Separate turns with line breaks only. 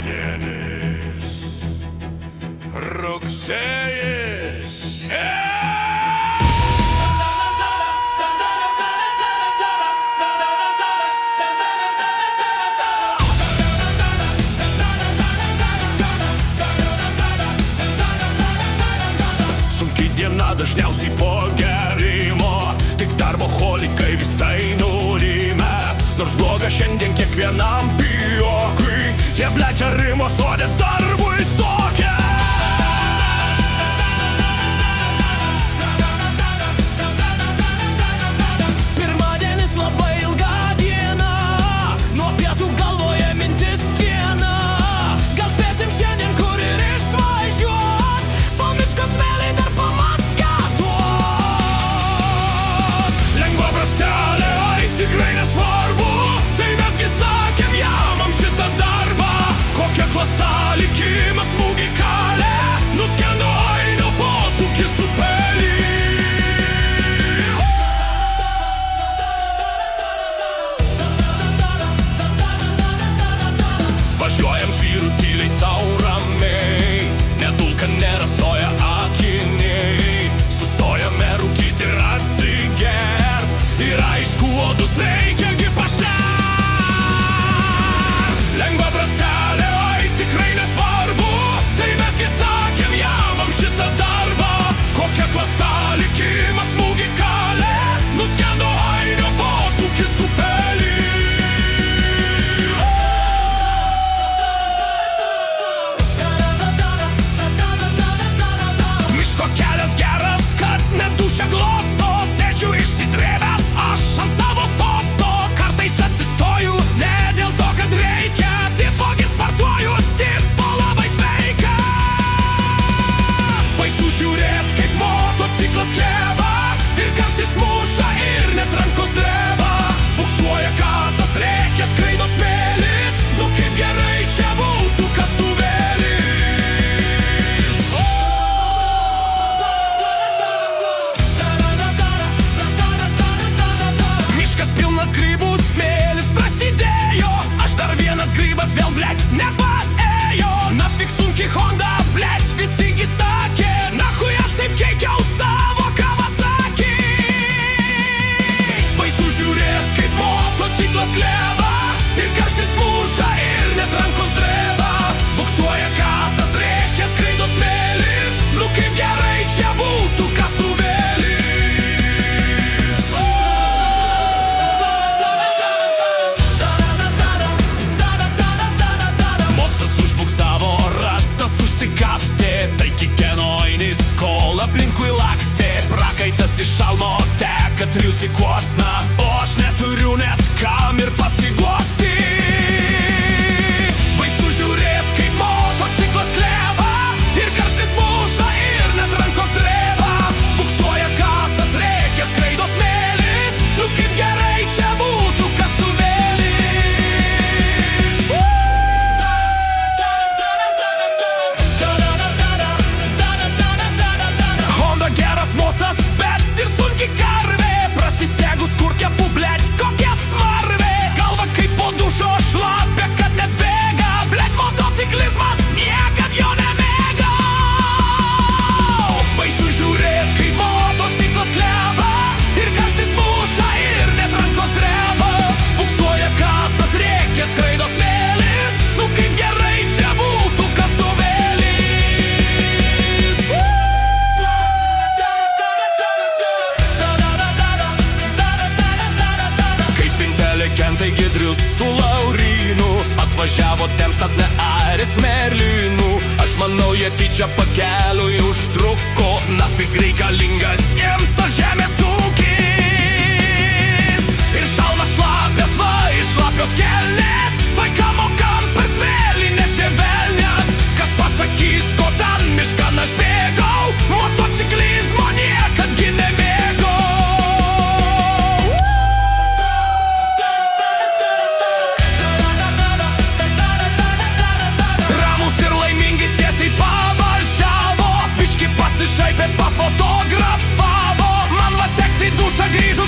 Pirmadienis, rugsėjis. Sunki diena dažniausiai po gerimo, tik darbo holikai visai nurimę. Nors bloga šiandien kiekvienam pijokui, tie blečia rimo sodės darbui sokia. Pirmadienis labai ilga diena, nuo pietų galvoje mintis viena. Gal spėsim šiandien kur ir išvažiuot, po miško smėliai dar pamaskatuot. Lengva brastelė, ai tikrai nesvarbu, tai mesgi sakėm jamam šitą darbą. Kokia klasta likimas smūgį kalė, nuskendo ainio posūkis upelį. Važiuojam žvyrų tyliai sau ramiai, nedulka nerasoja akiniai. Sustojame rūkyti ir atsigert, ir aišku uodus reikiagi pašert. Lengva brastelė, ai tikrai nesvarbu, tai mesgi sakėm jamam šitą darbą. Kokia klasta likimas smūgį kalė, nuskendo ainio posūkis upelį. Miško kelias geras, kad nedūšia glosto, sėdžiu išsidrėbęs aš ant savo sosto. Kartais atsistoju, ne dėl to, kad reikia, taipogi sportuoju, tipo labai sveika. Baisu žiūrėt, kaip motociklas kleba, ir karštis muša, ir net rankos dreba. Buksuoja gazas, rėkia, skraido smėlis, nu kaip gerai čia būtų kastuvėlis. Miškas pilnas grybų, smėlis prasidėjo, aš dar vienas grybas vėl, blet, nepaėjo. Nafik sunki Honda, blet, visigi sakė, nahui aš taip keikiau savo Kawasaki. Baisu žiūrėt, kaip motociklas kleba, ir karštis muša, ir net rankos dreba. Buksuoja gazas, rėkia, skraido smėlis, nu kaip gerai čia būtų kastuvėlis. Motsas užbuksavo, ratas užsikapstė, tai kikeno ainis, kol aplinkui lakstė. Prakaitas iš šalmo teka trius į kuosną, o aš neturiu net kam ir pasiguosti. Baisu žiūrėt, kaip motociklas kleba, ir karštis muša, ir net rankos dreba. Buksuoja gazas, rėkia, skraido smėlis, nu kaip gerai čia būtų kastuvėlis. Honda geras mocas, bet ir sunki karvė, prasisegus kurkepų, blet, kokia smarvė. Galva kaip po dušo šlapia, kad net bėga, blet, motociklizmas, niekad jo nemėgau. Baisu žiūrėt, kaip motociklas kleba, ir karštis muša, ir net rankos dreba. Buksuoja gazas, rėkia, skraido smėlis, nu kaip gerai čia būtų kastuvėlis. Kaip inteligentai Giedrius su Laurynu atvažiavo temstant ne Aris Merlinų. Aš manau, jie tyčia pakeliui užtruko, nafik reikalingas jiems tas žemės ūkis. Ir šalmas šlapias, va, iš šlapios kelnės, vaikam mokam per smėlį nešė velnias. Kas pasakys, ko ten miškan aš bėgau, motociklizmo niekadgi nemėgau. Ramus ir laimingi tiesiai pavažiavo, biški pasišaipė, pafotografavo. Man va teks į dušą grįžus